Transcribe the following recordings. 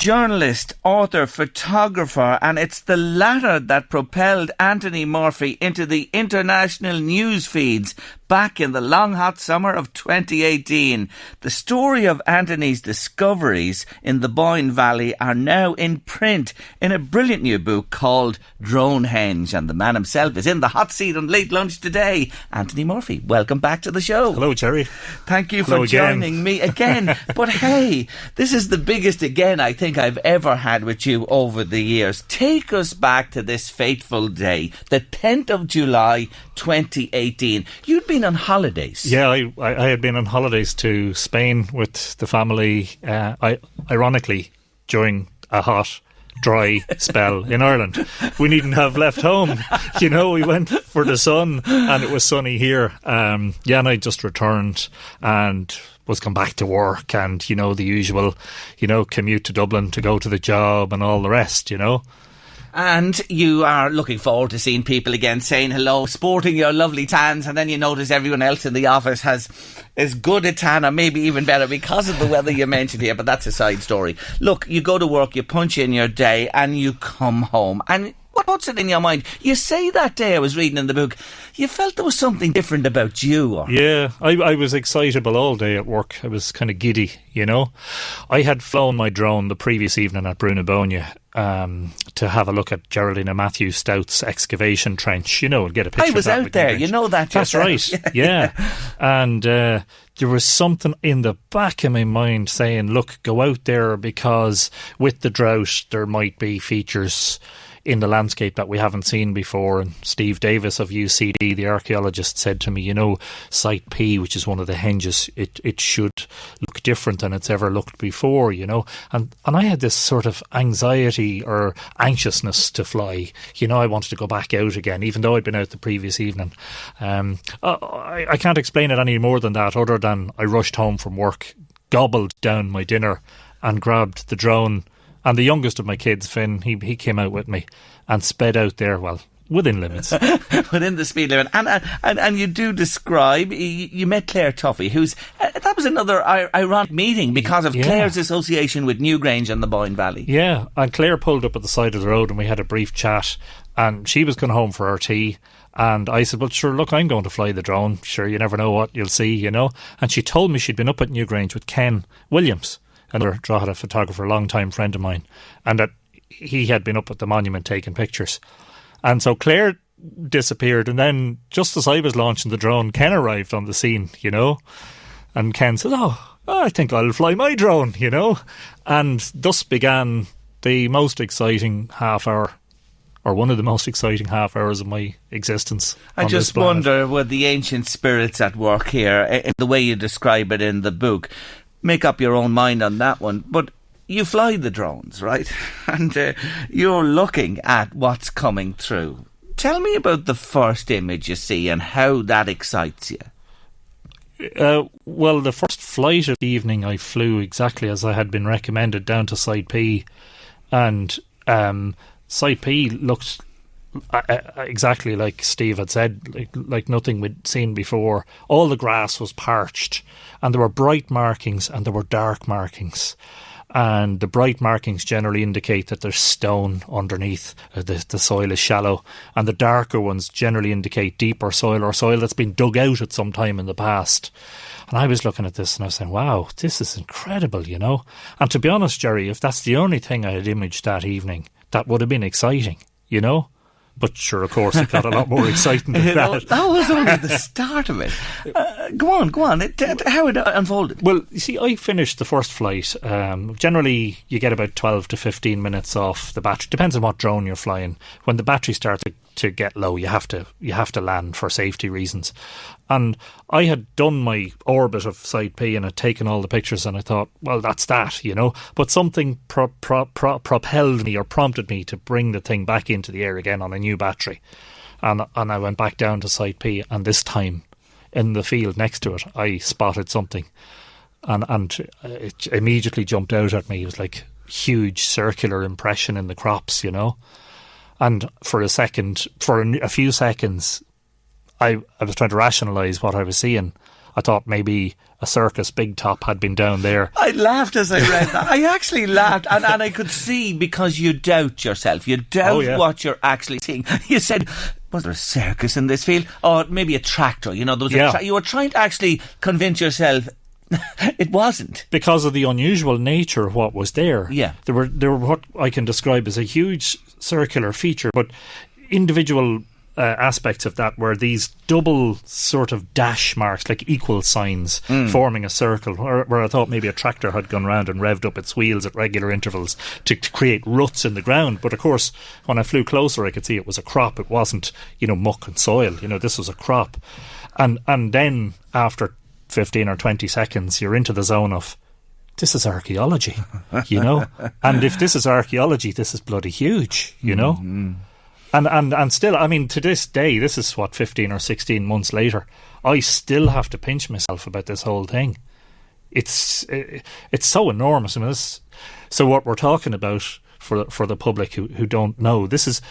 journalist, author, photographer, and it's the latter that propelled Anthony Murphy into the international news feeds back in the long hot summer of 2018. The story of Anthony's discoveries in the Boyne Valley are now in print in a brilliant new book called Dronehenge, and the man himself is in the hot seat on Late Lunch today. Anthony Murphy, welcome back to the show. Hello, Gerry. Thank you for joining me again. But hey, this is the biggest again I think I've ever had with you over the years. Take us back to this fateful day, the 10th of July 2018. You'd been on holidays. Yeah, I had been on holidays to Spain with the family, ironically, during a hot, dry spell in Ireland. We needn't have left home. You know, we went for the sun and it was sunny here. And I just returned and was come back to work and, you know, the usual, you know, commute to Dublin to go to the job and all the rest, you know. And you are looking forward to seeing people again, saying hello, sporting your lovely tans, and then you notice everyone else in the office has as good a tan or maybe even better because of the weather you mentioned here, but that's a side story. Look, you go to work, you punch in your day and you come home. And what's it in your mind? You say that day I was reading in the book, you felt there was something different about you. Or? Yeah, I was excitable all day at work. I was kind of giddy, you know. I had flown my drone the previous evening at Brunabonia to have a look at Geraldine and Matthew Stout's excavation trench, you know, and get a picture of that. I was out there, you know that. That's yourself. Right, yeah. And there was something in the back of my mind saying, look, go out there because with the drought there might be features in the landscape that we haven't seen before. And Steve Davis of UCD, the archaeologist, said to me, you know, Site P, which is one of the henges, it should look different than it's ever looked before, you know. And I had this sort of anxiety or anxiousness to fly. You know, I wanted to go back out again, even though I'd been out the previous evening. I can't explain it any more than that, other than I rushed home from work, gobbled down my dinner and grabbed the drone. And the youngest of my kids, Finn, he came out with me and sped out there, well, within limits. Within the speed limit. And you do describe, you met Claire Tuffy, who's, that was another ironic meeting because of Claire's association with Newgrange and the Boyne Valley. Yeah, and Claire pulled up at the side of the road and we had a brief chat and she was going home for her tea. And I said, well, sure, look, I'm going to fly the drone. Sure, you never know what you'll see, you know. And she told me she'd been up at Newgrange with Ken Williams, another Drogheda photographer, long-time friend of mine, and that he had been up at the monument taking pictures. And so Claire disappeared, and then just as I was launching the drone, Ken arrived on the scene, you know, and Ken said, oh, I think I'll fly my drone, you know. And thus began the most exciting half hour, or one of the most exciting half hours of my existence. I just wonder, were the ancient spirits at work here, in the way you describe it in the book? Make up your own mind on that one. But you fly the drones, right? And you're looking at what's coming through. Tell me about the first image you see and how that excites you. Well, the first flight of the evening I flew exactly as I had been recommended down to Site P. And Site P looked exactly like Steve had said, like nothing we'd seen before. All the grass was parched and there were bright markings and there were dark markings, and the bright markings generally indicate that there's stone underneath, the soil is shallow, and the darker ones generally indicate deeper soil or soil that's been dug out at some time in the past. And I was looking at this and I was saying, wow, this is incredible, you know. And to be honest, Gerry, if that's the only thing I had imaged that evening, that would have been exciting, you know. But sure, of course, it got a lot more exciting than that. That was only the start of it. Go on. How it unfolded? Well, you see, I finished the first flight. Generally, you get about 12 to 15 minutes off the battery. Depends on what drone you're flying. When the battery starts to get low, you have to land for safety reasons. And I had done my orbit of Site P and had taken all the pictures, and I thought, well, that's that, you know. But something propelled me or prompted me to bring the thing back into the air again on a new battery. And I went back down to Site P, and this time in the field next to it, I spotted something. And it immediately jumped out at me. It was like huge circular impression in the crops, you know. And for a few seconds, I was trying to rationalise what I was seeing. I thought maybe a circus big top had been down there. I laughed as I read that. I actually laughed, and I could see, because you doubt yourself. You doubt what you're actually seeing. You said, was there a circus in this field? Or maybe a tractor. You know, there was you were trying to actually convince yourself it wasn't. Because of the unusual nature of what was there. Yeah. There were what I can describe as a huge circular feature, but individual aspects of that were these double sort of dash marks, like equal signs, forming a circle, where I thought maybe a tractor had gone round and revved up its wheels at regular intervals to create ruts in the ground. But of course, when I flew closer, I could see it was a crop. It wasn't, muck and soil. This was a crop. And then after 15 or 20 seconds, you're into the zone of, this is archaeology, and if this is archaeology, this is bloody huge, And still, I mean, to this day, this is 15 or 16 months later, I still have to pinch myself about this whole thing. It's so enormous. I mean, so what we're talking about for the public who don't know, this is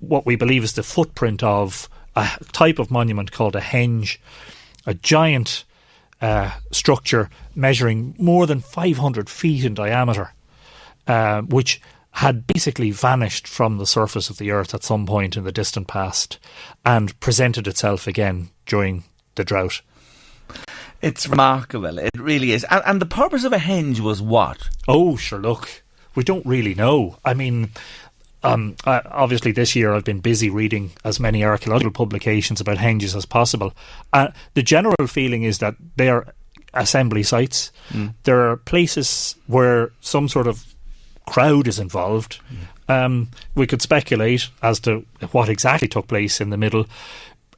what we believe is the footprint of a type of monument called a henge, a giant structure measuring more than 500 feet in diameter, which had basically vanished from the surface of the earth at some point in the distant past and presented itself again during the drought. It's remarkable, it really is. And the purpose of a henge was what? Oh, sure, look, we don't really know. I mean, obviously this year I've been busy reading as many archaeological publications about henges as possible. The general feeling is that they are assembly sites. There are places where some sort of crowd is involved. We could speculate as to what exactly took place in the middle.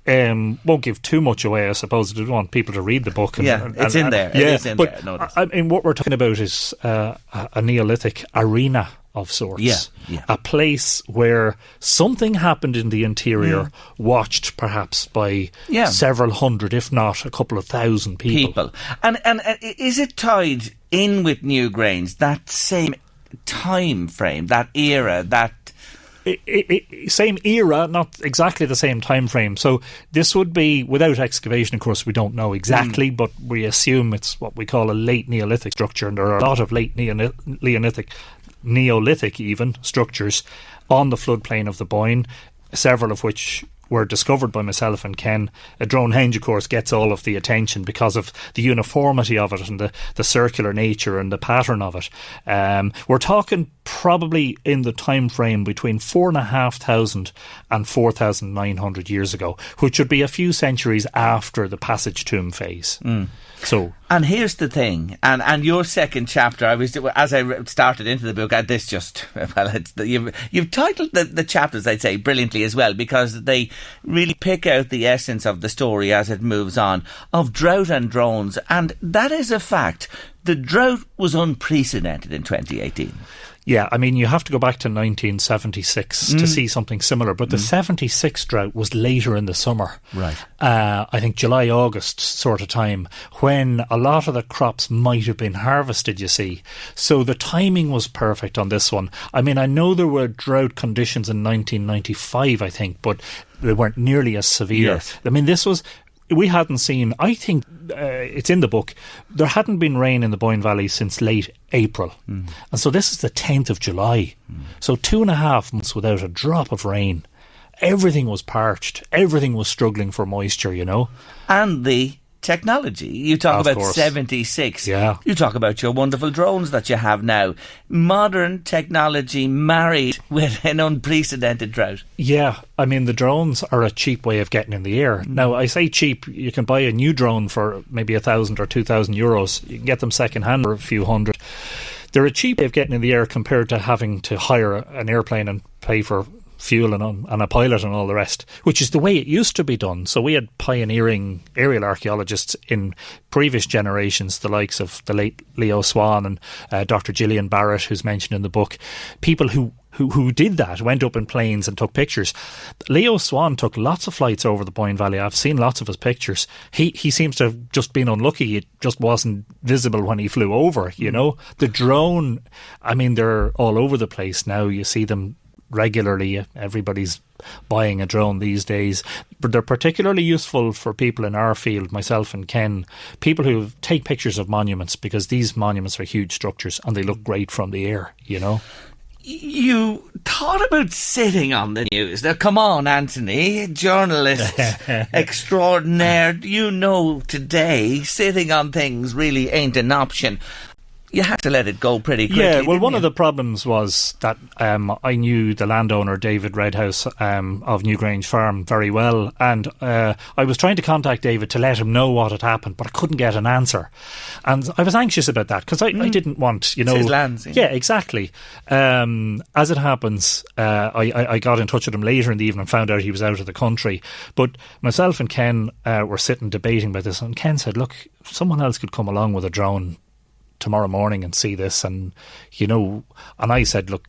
Won't give too much away, I suppose. I don't want people to read the book. It's in there. Yeah, it is in there. I mean, what we're talking about is a Neolithic arena of sorts. A place where something happened in the interior, watched perhaps by several hundred, if not a couple of thousand people. And is it tied in with Newgrange, that same time frame, that era, that... Same era, not exactly the same time frame. So this would be, without excavation, of course, we don't know exactly, but we assume it's what we call a late Neolithic structure, and there are a lot of late Neolithic even structures on the floodplain of the Boyne, several of which were discovered by myself and Ken. Dronehenge, of course, gets all of the attention because of the uniformity of it and the circular nature and the pattern of it. We're talking probably in the time frame between 4,500 and 4,900 years ago, which would be a few centuries after the passage tomb phase. So, and here's the thing, and your second chapter, as I started into the book, you've titled the chapters, I'd say, brilliantly as well, because they really pick out the essence of the story as it moves on, of drought and drones, and that is a fact. The drought was unprecedented in 2018. Yeah, I mean, you have to go back to 1976 to see something similar, but the 76 drought was later in the summer. Right. I think July, August sort of time, when a lot of the crops might have been harvested, you see. So the timing was perfect on this one. I mean, I know there were drought conditions in 1995, I think, but they weren't nearly as severe. Yes. I mean, this was... We hadn't seen, I think it's in the book, there hadn't been rain in the Boyne Valley since late April. And so this is the 10th of July. So 2.5 months without a drop of rain. Everything was parched. Everything was struggling for moisture, And the technology. You talk about 76. Yeah. You talk about your wonderful drones that you have now. Modern technology married with an unprecedented drought. Yeah, I mean, the drones are a cheap way of getting in the air. Now, I say cheap, you can buy a new drone for maybe 1,000 or 2,000 euros. You can get them second hand for a few hundred. They're a cheap way of getting in the air compared to having to hire an airplane and pay for fuel and a pilot and all the rest, which is the way it used to be done. So we had pioneering aerial archaeologists in previous generations, the likes of the late Leo Swan and Dr. Gillian Barrett, who's mentioned in the book, people who did that, went up in planes and took pictures. Leo Swan took lots of flights over the Boyne Valley. I've seen lots of his pictures. He seems to have just been unlucky. It just wasn't visible when he flew over, The drone, I mean, they're all over the place now. You see them regularly. Everybody's buying a drone these days. but they're particularly useful for people in our field, myself and Ken, people who take pictures of monuments, because these monuments are huge structures and they look great from the air, you know. You thought about sitting on the news. Now, come on, Anthony, journalist extraordinaire. You know today sitting on things really ain't an option. You had to let it go pretty quickly. Yeah, well, one of the problems was that I knew the landowner, David Redhouse, of Newgrange Farm very well, and I was trying to contact David to let him know what had happened, but I couldn't get an answer. And I was anxious about that, because I didn't want, you know... It's his lands. Yeah, exactly. As it happens, I got in touch with him later in the evening and found out he was out of the country. But myself and Ken were sitting debating about this, and Ken said, look, someone else could come along with a drone tomorrow morning and see this, and you know, and I said, look,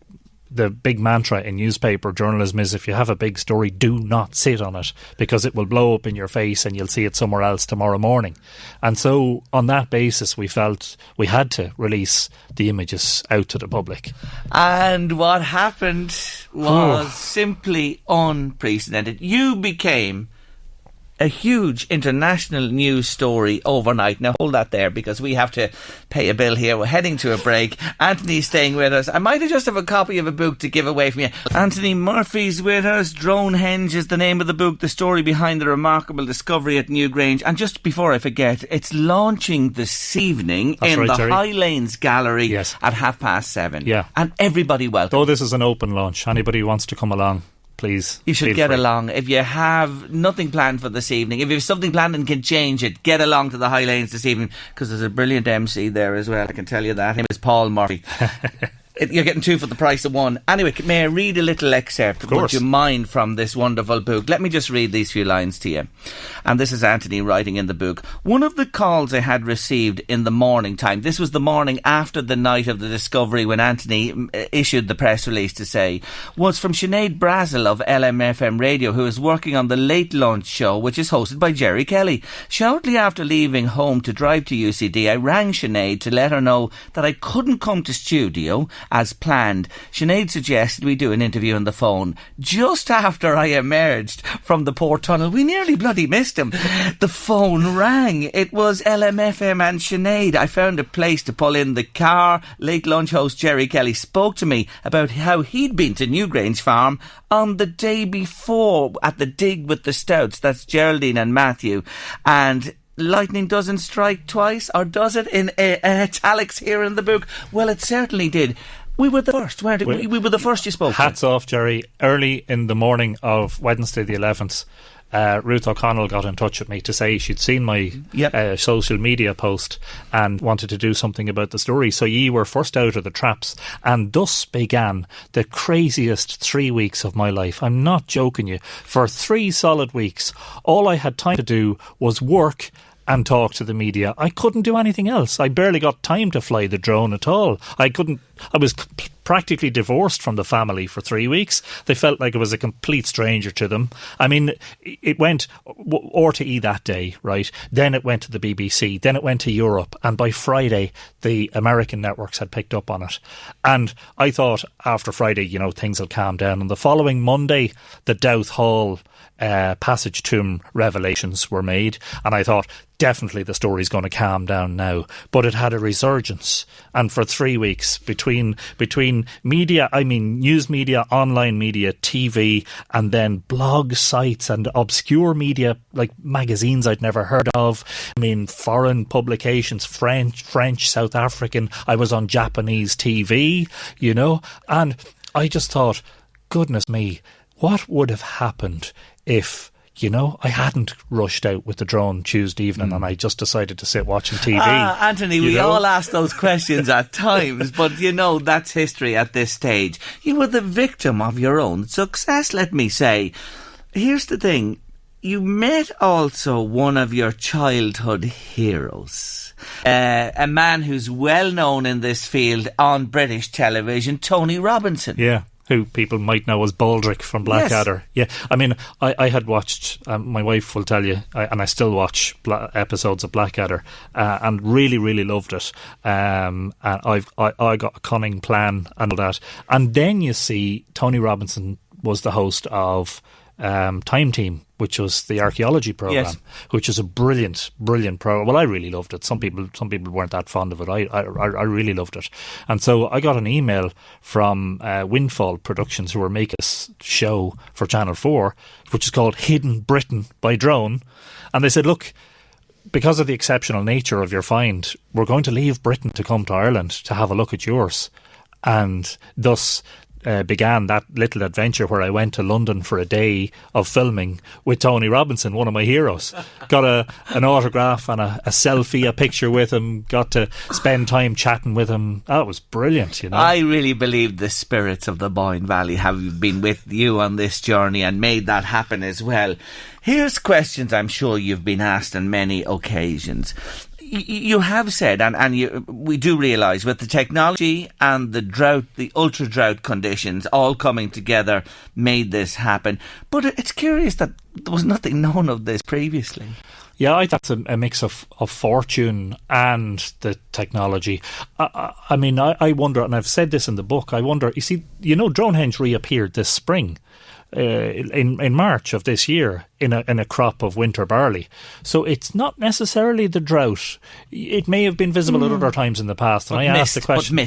the big mantra in newspaper journalism is, if you have a big story, do not sit on it, because it will blow up in your face and you'll see it somewhere else tomorrow morning. And so on that basis we felt we had to release the images out to the public. And what happened was simply unprecedented. You became a huge international news story overnight. Now hold that there, because we have to pay a bill here. We're heading to a break. Anthony's staying with us. I might just have a copy of a book to give away from you. Anthony Murphy's with us. Dronehenge is the name of the book, the story behind the remarkable discovery at Newgrange. And just before I forget, it's launching this evening in the Jerry. High Lanes Gallery at 7:30. Yeah. And everybody welcome. Though this is an open launch, anybody who wants to come along, please. You should get along. If you have nothing planned for this evening, if you have something planned and can change it, get along to the High Lanes this evening, because there's a brilliant MC there as well, I can tell you that. His name is Paul Murphy. You're getting two for the price of one. Anyway, may I read a little excerpt, would you mind, from this wonderful book? Let me just read these few lines to you. And this is Anthony writing in the book. One of the calls I had received in the morning time, this was the morning after the night of the discovery when Anthony issued the press release to say, was from Sinead Brazel of LMFM Radio, who is working on the Late Lunch show, which is hosted by Gerry Kelly. Shortly after leaving home to drive to UCD, I rang Sinead to let her know that I couldn't come to studio as planned. Sinead suggested we do an interview on the phone. Just after I emerged from the port tunnel, we nearly bloody missed him. The phone rang. It was LMFM and Sinead. I found a place to pull in the car. Late Lunch host Gerry Kelly spoke to me about how he'd been to Newgrange Farm on the day before at the dig with the Stouts. That's Geraldine and Matthew. And lightning doesn't strike twice, or does it, in italics here in the book? Well, it certainly did. We were the first, weren't we? We were the first you spoke to. Hats off, Jerry. Early in the morning of Wednesday the 11th, Ruth O'Connell got in touch with me to say she'd seen my social media post and wanted to do something about the story. So ye were first out of the traps, and thus began the craziest 3 weeks of my life. I'm not joking you. For 3 solid weeks, all I had time to do was work and talk to the media. I couldn't do anything else. I barely got time to fly the drone at all. I was practically divorced from the family for 3 weeks. They felt like I was a complete stranger to them. I mean, it went RTE that day, right? Then it went to the BBC. Then it went to Europe. And by Friday, the American networks had picked up on it. And I thought after Friday, you know, things will calm down. And the following Monday, the Douth Hall Passage Tomb revelations were made. And I thought, definitely the story's going to calm down now. But it had a resurgence. And for 3 weeks, between media, I mean news media, online media, TV, and then blog sites and obscure media like magazines I'd never heard of. I mean, foreign publications, French, South African. I was on Japanese TV, you know. And I just thought, goodness me, what would have happened if, you know, I hadn't rushed out with the drone Tuesday evening and I just decided to sit watching TV. Anthony, we all ask those questions at times, but you know, that's history at this stage. You were the victim of your own success, let me say. Here's the thing. You met also one of your childhood heroes, a man who's well known in this field on British television, Tony Robinson. Yeah. Who people might know as Baldrick from Blackadder. Yes. Yeah, I mean, I had watched, my wife will tell you, and I still watch episodes of Blackadder, and really, really loved it. And I got a cunning plan and all that. And then you see Tony Robinson was the host of Time Team, which was the archaeology program, Yes. which is a brilliant program. Well, I really loved it. Some people weren't that fond of it. I really loved it. And so I got an email from Windfall Productions, who were making a show for Channel 4, which is called Hidden Britain by Drone. And they said, look, because of the exceptional nature of your find, we're going to leave Britain to come to Ireland to have a look at yours. And thus began that little adventure where I went to London for a day of filming with Tony Robinson, one of my heroes. Got an autograph and a selfie, a picture with him. Got to spend time chatting with him. That was brilliant, you know. I really believe the spirits of the Boyne Valley have been with you on this journey and made that happen as well. Here's questions I'm sure you've been asked on many occasions. You have said, and we do realise, with the technology and the drought, the ultra drought conditions all coming together made this happen. But it's curious that there was nothing known of this previously. Yeah, I think that's a mix of fortune and the technology. I mean, I wonder, and I've said this in the book, I wonder, you see, Dronehenge reappeared this spring. In March of this year in a crop of winter barley. So it's not necessarily the drought. It may have been visible at other times in the past. And I asked the question,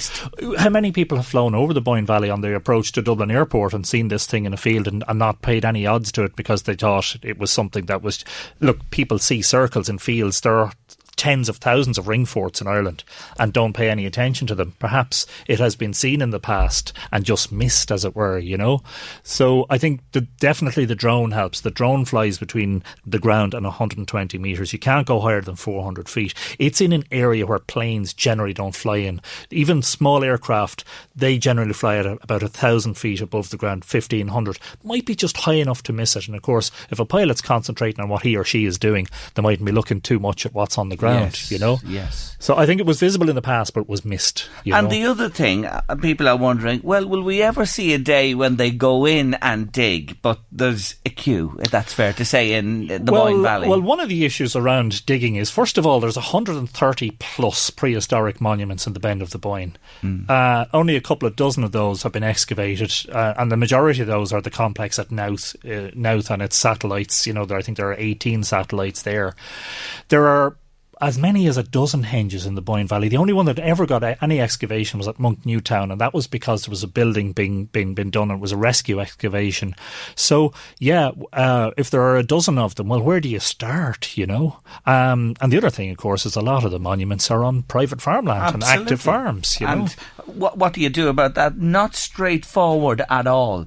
how many people have flown over the Boyne Valley on their approach to Dublin Airport and seen this thing in a field and not paid any odds to it because they thought it was something that was... Look, people see circles in fields. There are tens of thousands of ring forts in Ireland and don't pay any attention to them. Perhaps it has been seen in the past and just missed, as it were, you know. So I think definitely the drone helps. The drone flies between the ground and 120 metres. You can't go higher than 400 feet. It's in an area where planes generally don't fly in. Even small aircraft, they generally fly at about 1,000 feet above the ground, 1,500. Might be just high enough to miss it. And of course, if a pilot's concentrating on what he or she is doing, they mightn't be looking too much at what's on the ground. Yes, you know? Yes. So I think it was visible in the past, but it was missed. And the other thing, people are wondering, well, will we ever see a day when they go in and dig, but there's a queue, if that's fair to say, in the Boyne Valley? Well, one of the issues around digging is, first of all, there's 130 plus prehistoric monuments in the bend of the Boyne. Only a couple of dozen of those have been excavated, and the majority of those are the complex at Nowth and its satellites. You know, I think there are 18 satellites there. There are as many as a dozen henges in the Boyne Valley. The only one that ever got any excavation was at Monk Newtown, and that was because there was a building being done, and it was a rescue excavation. So, yeah, if there are a dozen of them, well, where do you start, you know? And the other thing, of course, is a lot of the monuments are on private farmland and active farms, you know? And what do you do about that? Not straightforward at all.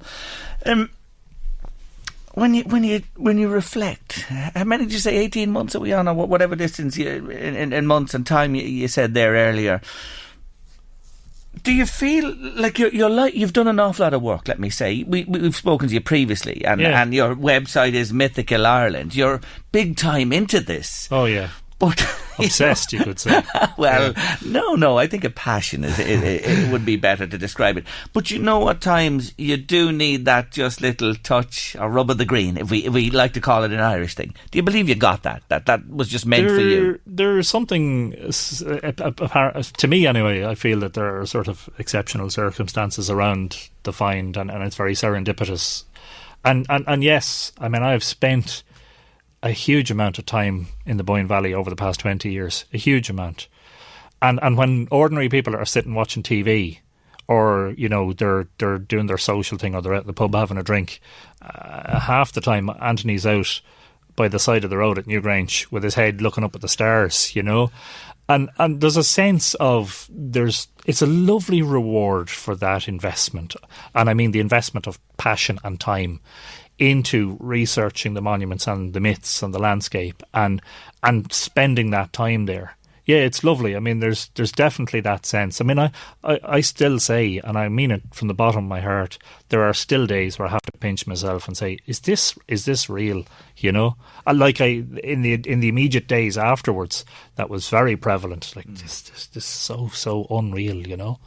When you reflect, how many did you say? 18 months are we on, or whatever distance in months and time you said there earlier? Do you feel like you've done an awful lot of work? Let me say, we've spoken to you previously, and your website is Mythical Ireland. You're big time into this. Oh yeah. But obsessed, you could say. Well, no, I think a passion it would be better to describe it. But you know, at times you do need that just little touch or rub of the green, if we like to call it an Irish thing. Do you believe you got that was just meant for you? There's something, to me anyway, I feel that there are sort of exceptional circumstances around the find, and it's very serendipitous. And yes, I mean, I've spent a huge amount of time in the Boyne Valley over the past 20 years, a huge amount. And when ordinary people are sitting watching TV, or, you know, they're doing their social thing, or they're at the pub having a drink, half the time Anthony's out by the side of the road at Newgrange with his head looking up at the stars, you know. And there's a sense of it's a lovely reward for that investment. And I mean the investment of passion and time into researching the monuments and the myths and the landscape and spending that time there. Yeah, it's lovely. I mean, there's definitely that sense. I mean, I still say, and I mean it from the bottom of my heart, there are still days where I have to pinch myself and say, is this real? You know, in the immediate days afterwards, that was very prevalent. Like this so unreal, you know.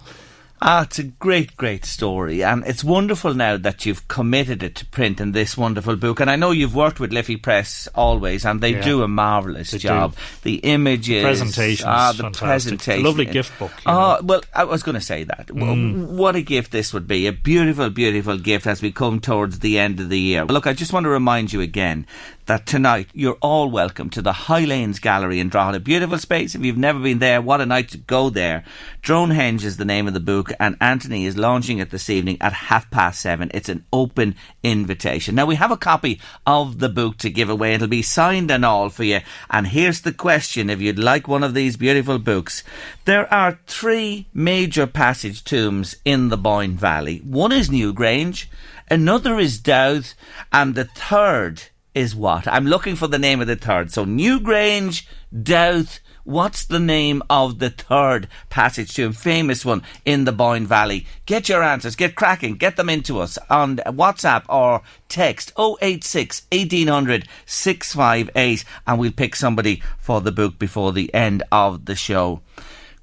It's a great, great story, and it's wonderful now that you've committed it to print in this wonderful book. And I know you've worked with Liffey Press always, and they do a marvellous job. The images, the presentation, a lovely gift book. Well, I was going to say that. What a gift this would be! A beautiful, beautiful gift as we come towards the end of the year. Look, I just want to remind you again that tonight you're all welcome to the Highlanes Gallery in Drogheda. A beautiful space. If you've never been there, what a night to go there. Dronehenge is the name of the book, and Anthony is launching it this evening at 7:30. It's an open invitation. Now, we have a copy of the book to give away. It'll be signed and all for you. And here's the question: if you'd like one of these beautiful books, there are 3 major passage tombs in the Boyne Valley. One is Newgrange, another is Dowth, and the third is what? I'm looking for the name of the third. So Newgrange, Dowth, what's the name of the third passage tomb, famous one in the Boyne Valley? Get your answers, get cracking, get them into us on WhatsApp or text 086 1800 658, and we'll pick somebody for the book before the end of the show.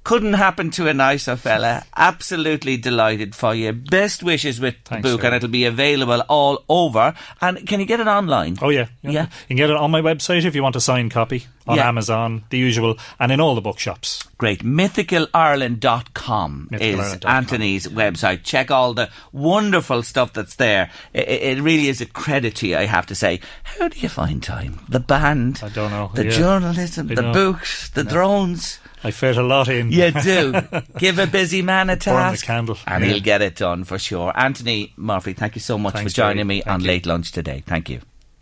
Couldn't happen to a nicer fella. Absolutely delighted for you. Best wishes with the book, and it'll be available all over. And can you get it online? Oh, yeah. You can get it on my website if you want a signed copy, on Amazon, the usual, and in all the bookshops. Great. MythicalIreland.com is Anthony's website. Check all the wonderful stuff that's there. It really is a credit to you, I have to say. How do you find time? The band, I don't know. The journalism, the books, the drones. I fit a lot in. You do. Give a busy man a task. Burn the candle. And he'll get it done for sure. Anthony Murphy, thank you so much for joining me on Late Lunch today. Thank you.